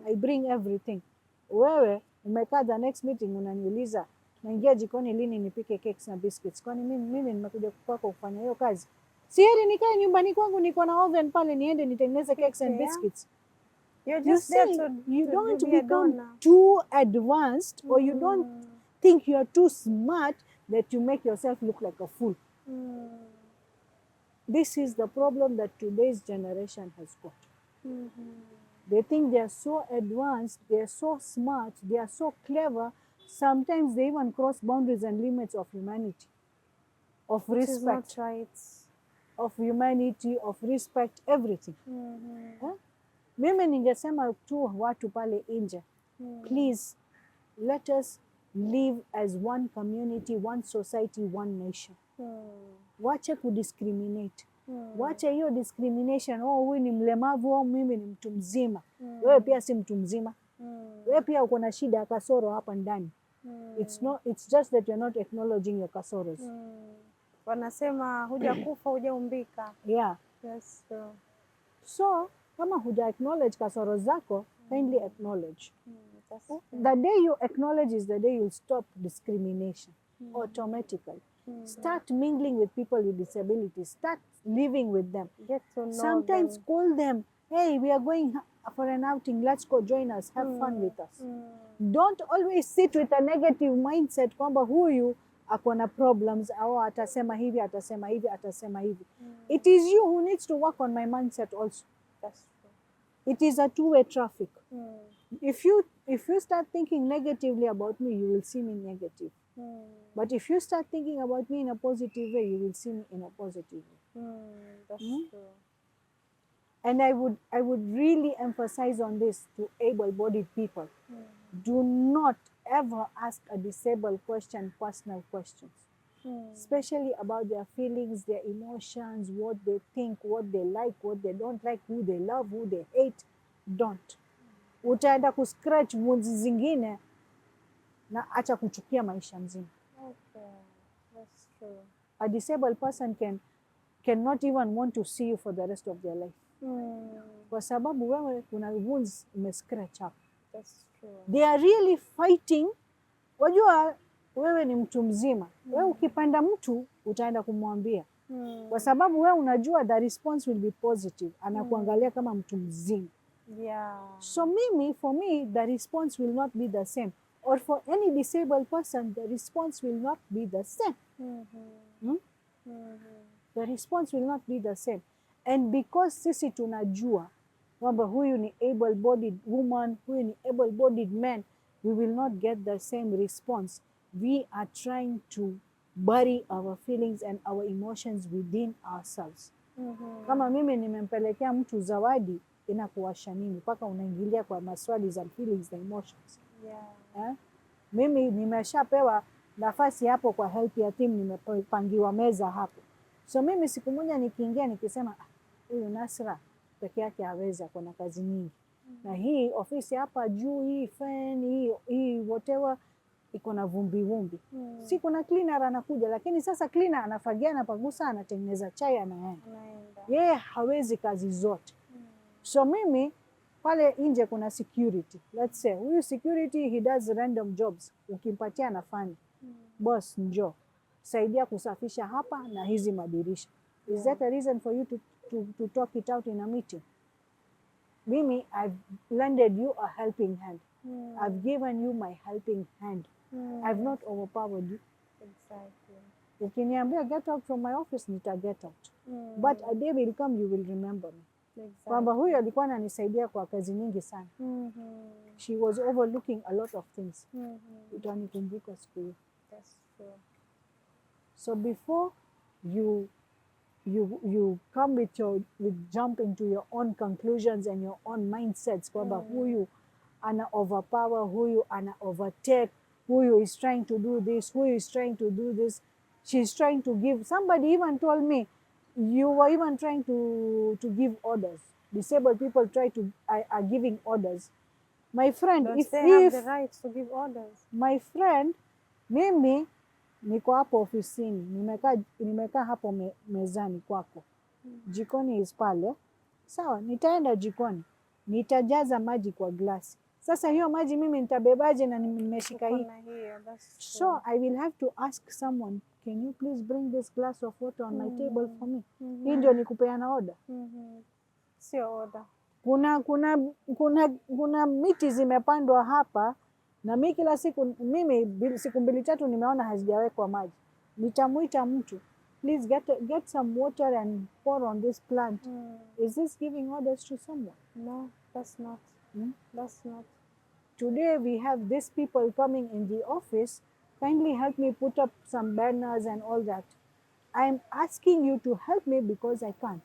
I bring everything. Wewe umekaa the next meeting unaniuliza, naingia jikoni lini nipike cakes na biscuits? Kwani mimi nimekuja kwako kufanya hiyo kazi? Si heri nikae nyumbani kwangu, niko na oven pale, niende nitengeneze cakes and biscuits. You're just there to you don't be a become donor. too advanced or you don't think you're too smart that you make yourself look like a fool. This is the problem that today's generation has got. They think they are so advanced, they are so smart, they are so clever. Sometimes they even cross boundaries and limits of humanity, of respect. Which is not right. Of humanity, of respect, everything. Mimi ningesema tu watu pale nje, please let us live as one community, one society, one nation. Wache kudiscriminate. Wache hiyo discrimination, huyu ni mlemavu, mimi ni mtu mzima. Wewe pia si mtu mzima. Wewe pia uko na shida ya kasoro hapa ndani. It's just that you're not acknowledging your kasoros. Wanasema hujakufa hujaumbika. Yeah. Yes. So kama huja acknowledge kasoro zako, kindly acknowledge. The day you acknowledge is the day you'll stop discrimination automatically. Start mingling with people with disabilities. Start living with them. Get to know Sometimes them. call them, hey, we are going for an outing, let's go, join us, have fun with us. Don't always sit with a negative mindset kwamba huyu akona problems au atasema hivi, atasema hivi, atasema hivi. It is you who needs to work on my mindset also. That's true. It is a two-way traffic. If you start thinking negatively about me, you will see me negative. But if you start thinking about me in a positive way, you will see me in a positive way. That's true. And I would really emphasize on this to able-bodied people. Do not ever ask a disabled question, personal questions. Especially about their feelings, their emotions, what they think, what they like, what they don't like, who they love, who they hate. Don't. Utaenda kuscratch wounds zingine na acha kuchukia maisha mzima. Okay, that's true. A disabled person cannot even want to see you for the rest of their life. Kwa sababu wewe kuna wounds umescratch up. That's Sure. They are really fighting. Wajua wewe ni mtu mzima. Wewe ukipanda mtu utaenda kumwambia. Kwa sababu wewe unajua the response will be positive. Anakuangalia kama mtu mzima. Yeah. So for me, the response will not be the same. Or for any disabled person, the response will not be the same. The response will not be the same. And because sisi tunajua kwamba huyu ni able-bodied woman, huyu ni able-bodied man, we will not get the same response. We are trying to bury our feelings and our emotions within ourselves. Kama mimi nimempelekea mtu zawadi, inakuwasha nini? Mpaka unaingilia kwa maswali za feelings na emotions. Yeah. Mimi nimeshapewa nafasi hapo kwa help ya team, nimepangiwa meza hapo. So mimi siku moja nikiingia nikisema huyu Nasra peke yake hawezi, kuna kazi nyingi. Na hii ofisi hapa juu, hii fan, hii whatever iko na vumbi. Si kuna cleaner anakuja, lakini sasa cleaner anafagia, anapagusa, anatengeneza chai, anaenda. Yeye hawezi kazi zote. So mimi pale nje kuna security. Let's say huyu security he does random jobs. Ukimpatia anafanya. Boss njoo, saidia kusafisha hapa na hizi madirisha. Is that a reason for you to talk it out in a meeting? Mimi, I've lended you a helping hand. I've given you my helping hand. I've not overpowered you. Exactly. Ukiniambia get out from my office, nita get out. But a day will come, you will remember me. Exactly. Kwamba huyu alikuwa ananisaidia kwa kazi nyingi sana. She was overlooking a lot of things. Utanikumbuka siku hiyo. That's true. So before you come jump into your own conclusions and your own mindsets kwamba huyu ana overpower, huyu ana overtake, huyu is trying to do this, huyu is trying to do this, she's trying to give. Somebody even told me you were even trying to give orders. Disabled people are giving orders. My friend, Don't if they have the right to give orders? My friend, mimi niko hapo ofisini, nimekaa hapo mezani kwako. Jikoni is pale. Sawa, nitaenda jikoni. Nitajaza maji kwa glasi. Sasa hiyo maji mimi nitabebaje na nimeshika hii? So I will have to ask someone, can you please bring this glass of water on my table for me? Hii ndio nikupeana order. Sio order. Kuna miti zimepandwa hapa na mimi kila siku, siku 2-3 nimeona hazijawekwa maji. Nitamuita mtu, please get some water and pour on this plant. Is this giving orders to someone? No, that's not. That's not. Today we have these people coming in the office. Kindly help me put up some banners and all that. I'm asking you to help me because I can't.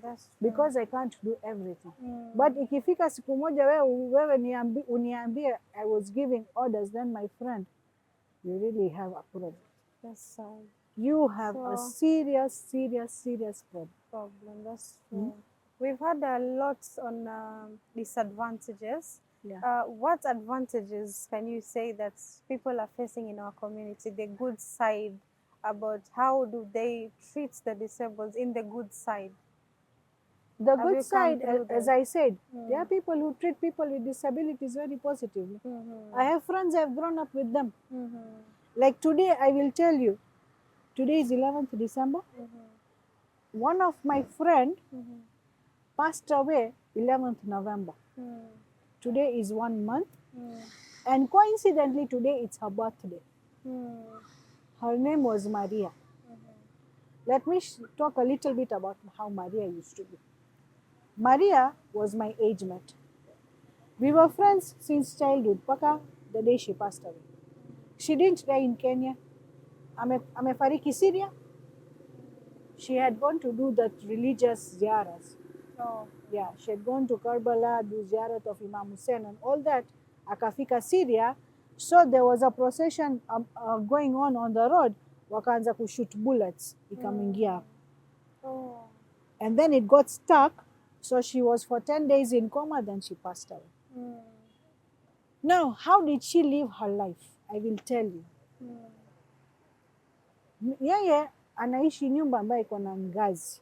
That's true. Because I can't do everything. But ikifika siku moja wewe uniambie I was giving orders, then my friend, you really have a problem. That's sad. You have a serious problem. That's true. We've had a lot on disadvantages. Yeah. What advantages can you say that people are facing in our community? The good side, about how do they treat the disabled in the good side? The good side, as I said, there are people who treat people with disabilities very positively. I have friends, I've grown up with them. Like today, I will tell you, today is 11th December. One of my friend passed away 11th November. Today is 1 month. And coincidentally, today it's her birthday. Her name was Maria. Let me talk a little bit about how Maria used to be. Maria was my age mate. We were friends since childhood, paka the day she passed away. She didn't die in Kenya. Amefariki Syria. She had gone to do that religious ziyaras. Oh. Yeah, she had gone to Karbala, do ziyarat of Imam Hussein and all that. Akafika Syria. So there was a procession going on the road. Wakaanza kushoot bullets. Ikamingia. Oh. And then it got stuck. So she was for 10 days in coma, then she passed away. Now, how did she live her life? I will tell you. Yeye anaishi nyumba ambayo iko na ngazi.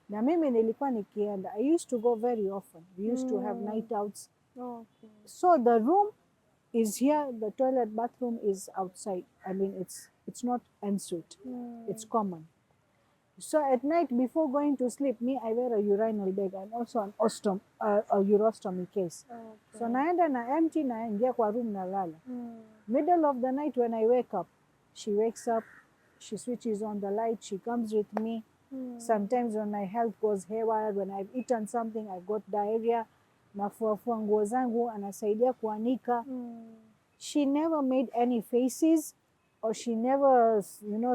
Na mimi nilikuwa nikienda. I used to go very often. We used to have night outs. Okay. So the room is here, the toilet bathroom is outside. I mean, it's not ensuite, it's common. So at night before going to sleep, me, I wear a urinal bag and also an a urostomy case. Okay. So naenda na empty, naingia kwa room nalala. Middle of the night when I wake up, she wakes up, she switches on the light, she comes with me. Sometimes when my health goes haywire, when I've eaten something, I've got diarrhea, nafuafua nguo zangu, anasaidia kuanika. She never made any faces, or she never,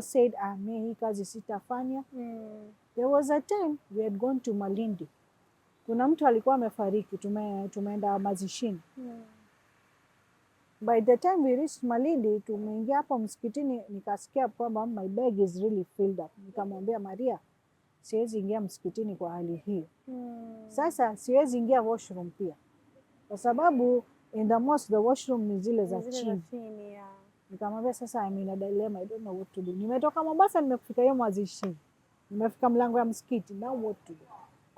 said, me hii kazi sitafanya. There was a time we had gone to Malindi. Kuna mtu alikuwa amefariki, tumeenda mazishini. By the time we reached Malindi, tumeingia hapo msikitini, nikasikia kwamba my bag is really filled up. Nikamwambia Maria, siwezi ingia msikitini kwa hali hii. Sasa siwezi ingia washroom pia, kwa sababu in the mosque the washroom ni zile za chini. Nikamwambia sasa I'm in a dilemma, I don't know what to do. Nimetoka Mombasa, nimefika hiyo mazishini, nimefika mlango ya msikiti, now what to do?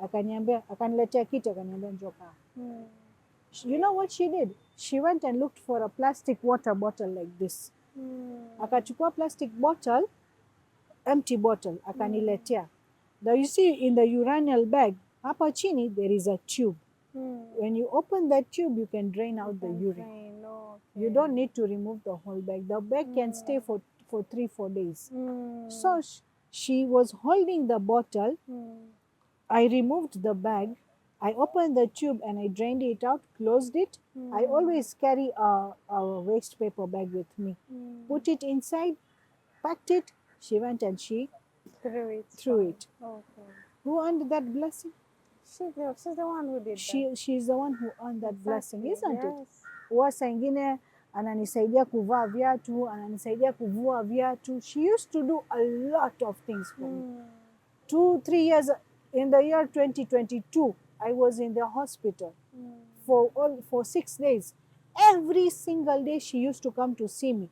Akaniambia, akaniletea kiti, akaniambia njoo kaa. You know what she did? She went and looked for a plastic water bottle like this. Akachukua plastic bottle, empty bottle, akaniletea. Now you see in the urinal bag, hapa chini there is a tube. When you open that tube, you can drain out the urine. You don't need to remove the whole bag. The bag can stay for 3-4 days. So she was holding the bottle. I removed the bag. I opened the tube and I drained it out, closed it. I always carry a waste paper bag with me. Put it inside, packed it. She went and she threw it. Okay. Who earned that blessing? She's the one who did that. She's the one who earned that blessing, isn't Yes. it? Huwa saa ingine ananisaidia kuvaa viatu, ananisaidia kuvua viatu. She used to do a lot of things for me. 2-3 years, in the year 2022, I was in the hospital for 6 days. Every single day she used to come to see me.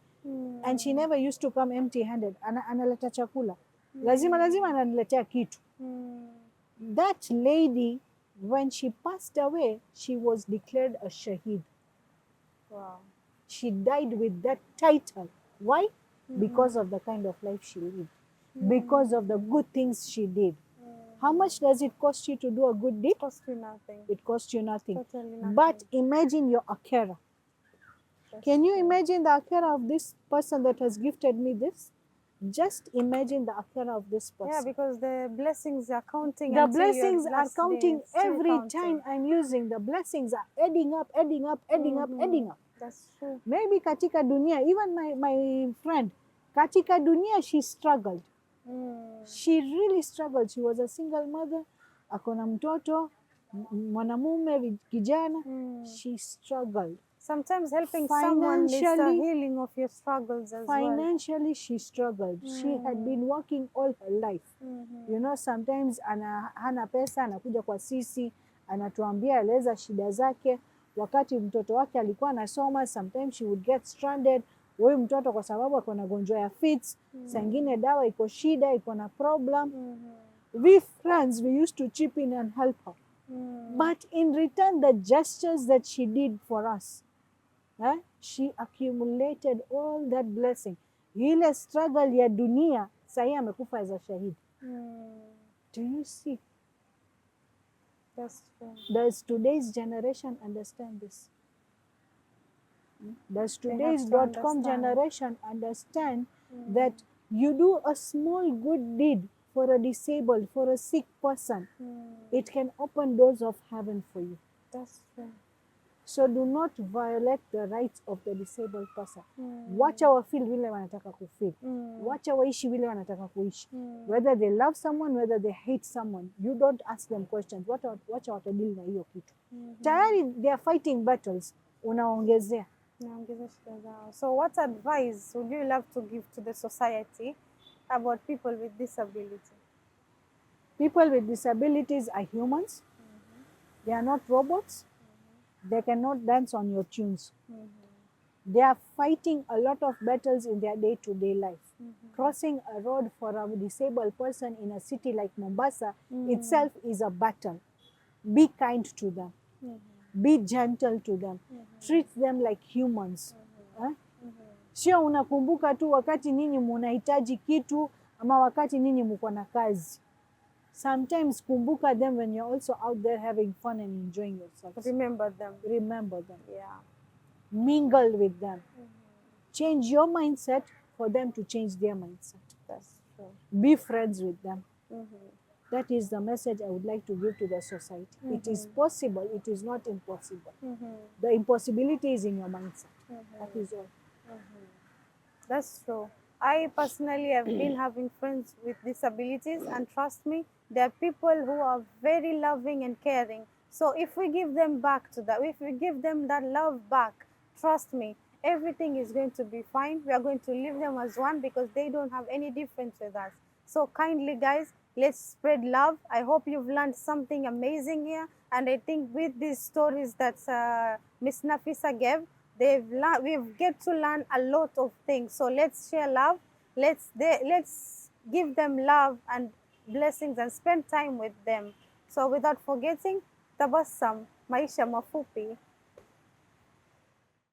And she never used to come empty-handed. Analeta chakula. Lazima ananiletea kitu. That lady, when she passed away, she was declared a shaheed. Wow. She died with that title. Why? Because of the kind of life she lived. Because of the good things she did. How much does it cost you to do a good deed? It costs you nothing. It costs you nothing. Totally nothing. But imagine your akera. Can you imagine the akera of this person that has gifted me this? Just imagine the akera of this person. Yeah, because the blessings are counting. The until your blessings are last day. counting It's still every counting. time I'm using. The blessings are adding up, adding up, adding up, adding up. That's true. Maybe katika dunia, even my friend, katika dunia she struggled. She really struggled. She was a single mother. Akona mtoto, mwanamume, kijana. She struggled. Sometimes helping someone is the Financially- healing of your struggles as well. Financially, she struggled. She had been working all her life. You know, sometimes hana pesa, anakuja kwa sisi, anatuambia eleza shida zake. Wakati mtoto wake alikuwa anasoma, sometimes she would get stranded. Huyu mtoto kwa sababu ako na gonjwa ya fits, saa ingine dawa iko shida, iko na problem. We friends, we used to chip in and help her. But in return, the gestures that she did for us, she accumulated all that blessing. Ile struggle ya dunia, sahi amekufa as a shahid. Do you see? That's true. Does today's generation understand this? Does They have today's to .com understand. generation understand that you do a small good deed for a disabled, for a sick person, it can open doors of heaven for you. That's true. So do not violate the rights of the disabled person. Wacha wafeel vile wanataka kufeel. Wacha waishi vile wanataka kuishi. Whether they love someone, whether they hate someone, you don't ask them questions. Wacha watadili na hiyo kitu. Tayari they are fighting battles, unaongezea. Naongeza shida zao. So what advice would you love to give to the society about people with disability? People with disabilities are humans. They are not robots. They cannot dance on your tunes. They are fighting a lot of battles in their day-to-day life. Crossing a road for a disabled person in a city like Mombasa itself is a battle. Be kind to them. Be gentle to them. Treat them like humans. Eh? Sio unakumbuka tu wakati ninyi munahitaji kitu ama wakati ninyi mko na kazi. Sometimes kumbuka them when you're also out there having fun and enjoying yourself. Remember them. Remember them. Yeah. Mingle with them. Change your mindset for them to change their mindset. That's true. Be friends with them. That is the message I would like to give to the society. It is possible, it is not impossible. The impossibility is in your mindset. That is all. That's true. I personally have been having friends with disabilities, and trust me, there are people who are very loving and caring. So if we give them back to that, if we give them that love back, trust me, everything is going to be fine. We are going to leave them as one because they don't have any difference with us. So kindly, guys, let's spread love. I hope you've learned something amazing here. And I think with these stories that Miss Nafisa gave, we've get to learn a lot of things. So let's share love. Let's give them love and blessings and spend time with them. So without forgetting, tabassum, maisha mafupi.